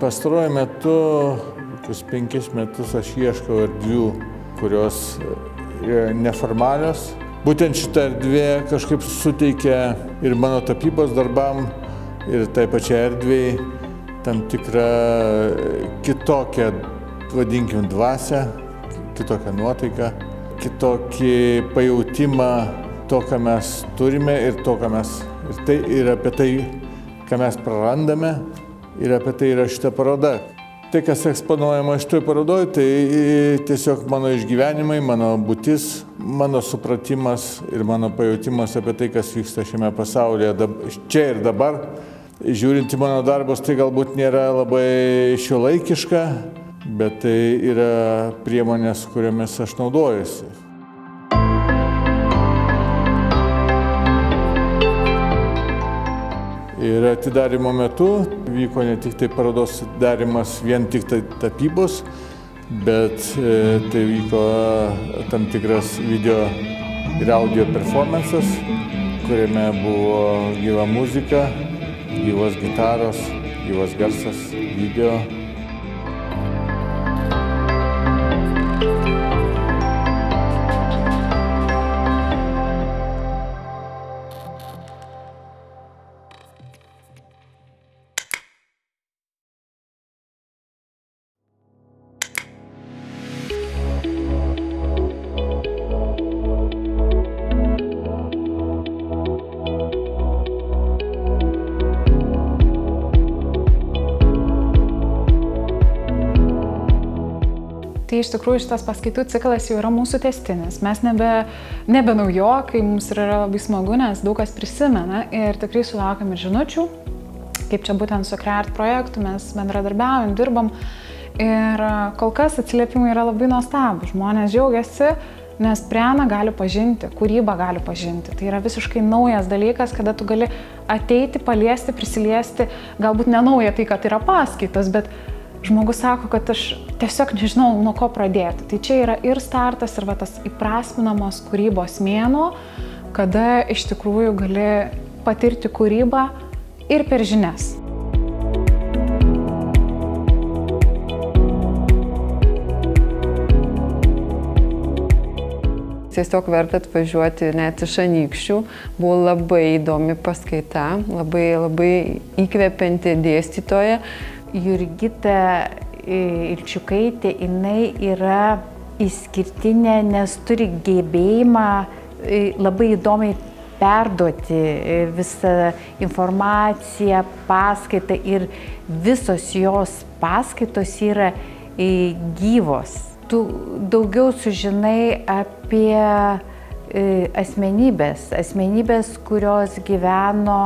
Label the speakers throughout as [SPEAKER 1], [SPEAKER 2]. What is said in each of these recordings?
[SPEAKER 1] Pastaruoju metu, kokius 5 metus aš ieškau erdvių, kurios yra neformalios. Būtent šita erdvė kažkaip suteikia ir mano tapybos darbam, ir tai pačiai erdvėjai tam tikrą kitokią, vadinkim, dvasią, kitokią nuotaiką, kitokį pajautimą to, ką mes turime ir to, ką mes... Ir tai yra apie tai, ką mes prarandame, ir apie tai yra šita paroda. Tai, kas eksponuojama šitoje parodoje, tai tiesiog mano išgyvenimai, mano būtis, mano supratimas ir mano pajautimas apie tai, kas vyksta šiame pasaulyje, čia ir dabar. Žiūrint į mano darbus, tai galbūt nėra labai šiuolaikiška, bet tai yra priemonės, kuriomis aš naudojuosi. Ir atidarymo metu vyko ne tik tai parodos atidarymas vien tik tai tapybos, bet tai vyko tam tikras video ir audio performances, kuriame buvo gyva muzika, gyvos gitaros, gyvas garsas, video.
[SPEAKER 2] Tai iš tikrųjų šitas paskaitų ciklas jau yra mūsų tęstinis. Mes nebe naujokai, mums yra labai smagu, nes daug kas prisimena ir tikrai sulaukiam ir žinučių, kaip čia būtent su CREART projektu mes bendradarbiaujam, dirbam. Ir kol kas atsiliepimai yra labai nuostabūs. Žmonės džiaugiasi, nes Priana gali pažinti, kūrybą gali pažinti. Tai yra visiškai naujas dalykas, kada tu gali ateiti, paliesti, prisiliesti, galbūt nenauja tai, kad yra paskaitos, bet žmogus sako, kad aš tiesiog nežinau, nuo ko pradėti. Tai čia yra ir startas, ir tas įprasminamos kūrybos mėnuo, kada iš tikrųjų gali patirti kūrybą ir per žinias.
[SPEAKER 3] Tiesiog verta atvažiuoti net iš Anykščių. Buvo labai įdomi paskaita, labai įkvepianti dėstytoja.
[SPEAKER 4] Jurgita Ilčiukaitė, jinai yra išskirtinė, nes turi gebėjimą labai įdomiai perduoti visą informaciją, paskaitą ir visos jos paskaitos yra gyvos. Tu daugiau sužinai apie asmenybės, kurios gyveno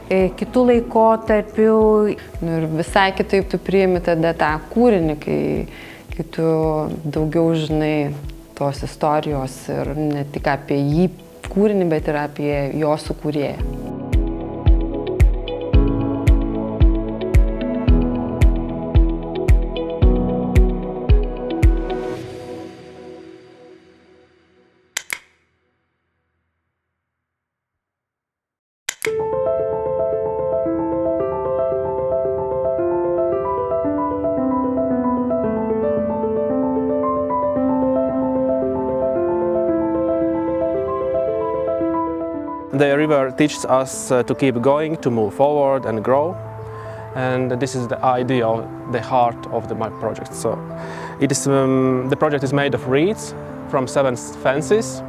[SPEAKER 4] kitų laikotarpių.
[SPEAKER 3] Ir visai kitaip tu priimi tada tą kūrinį, kai tu daugiau žinai tos istorijos ir ne tik apie jį kūrinį, bet ir apie jo sukūrėją.
[SPEAKER 5] The river teaches us to keep going, to move forward and grow. And this is the idea of the heart of my project. So the project is made of reeds from 7 fences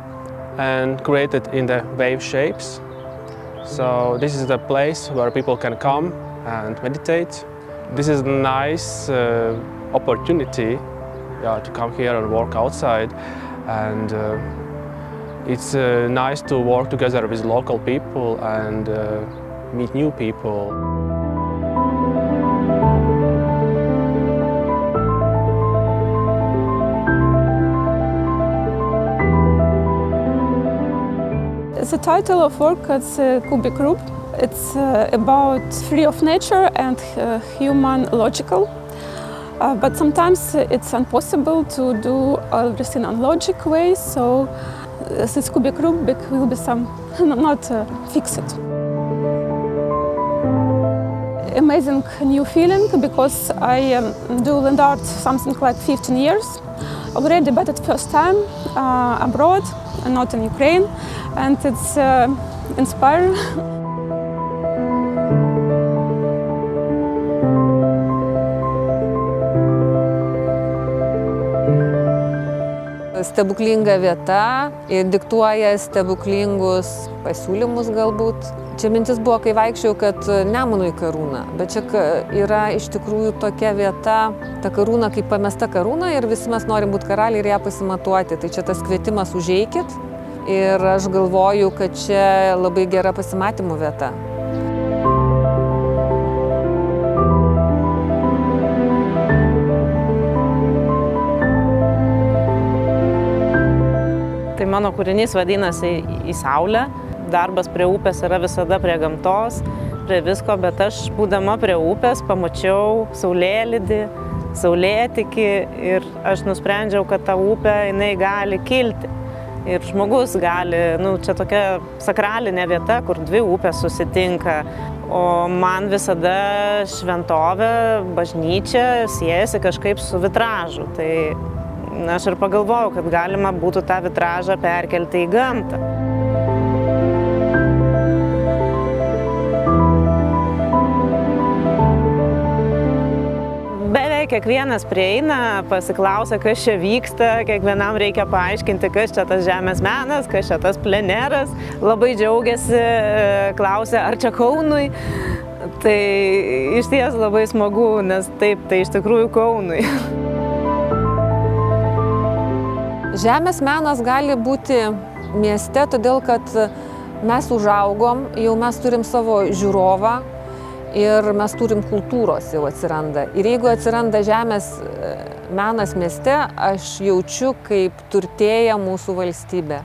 [SPEAKER 5] and created in the wave shapes. So this is the place where people can come and meditate. This is a nice opportunity to come here and work outside. And it's nice to work together with local people and meet new people.
[SPEAKER 6] The title of work is Cubic Group. It's about theory of nature and human logical. But sometimes it's impossible to do everything in logic way, so this cubic group will be not fixed. Amazing new feeling, because I do land art something like 15 years already, but at first time abroad, not in Ukraine, and it's inspiring.
[SPEAKER 3] Stebuklinga vieta ir diktuoja stebuklingus pasiūlymus galbūt. Čia mintis buvo, kai vaikščiau, kad Nemunui karūna, bet čia yra iš tikrųjų tokia vieta, ta karūna kaip pamesta karūna ir visi mes norim būti karaliai ir ją pasimatuoti. Tai čia tas kvietimas užeikit ir aš galvoju, kad čia labai gera pasimatymų vieta.
[SPEAKER 7] Tai mano kūrinys vadinasi Į saulę. Darbas prie upės yra visada prie gamtos, prie visko, bet aš, būdama prie upės, pamačiau saulėlydį, saulėtekį ir aš nusprendžiau, kad ta upė jinai gali kilti. Ir žmogus gali, čia tokia sakralinė vieta, kur 2 upės susitinka. O man visada šventovė, bažnyčia siejasi kažkaip su vitražu. Tai aš ir pagalvojau, kad galima būtų tą vitražą perkelti į gamtą. Beveik kiekvienas prieina, pasiklausia, kas čia vyksta, kiekvienam reikia paaiškinti, kas čia tas žemės menas, kas čia tas pleneras. Labai džiaugiasi, klausia, ar čia Kaunui. Tai iš ties labai smagu, nes taip, tai iš tikrųjų Kaunui.
[SPEAKER 3] Žemės menas gali būti mieste, todėl kad mes užaugom, jau mes turim savo žiūrovą ir mes turim kultūros jau atsiranda. Ir jeigu atsiranda žemės menas mieste, aš jaučiu, kaip turtėja mūsų valstybė.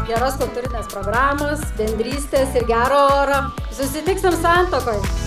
[SPEAKER 8] Geros kultūrinės programos, bendrystės ir gero oro. Susitiksim Santuokoje.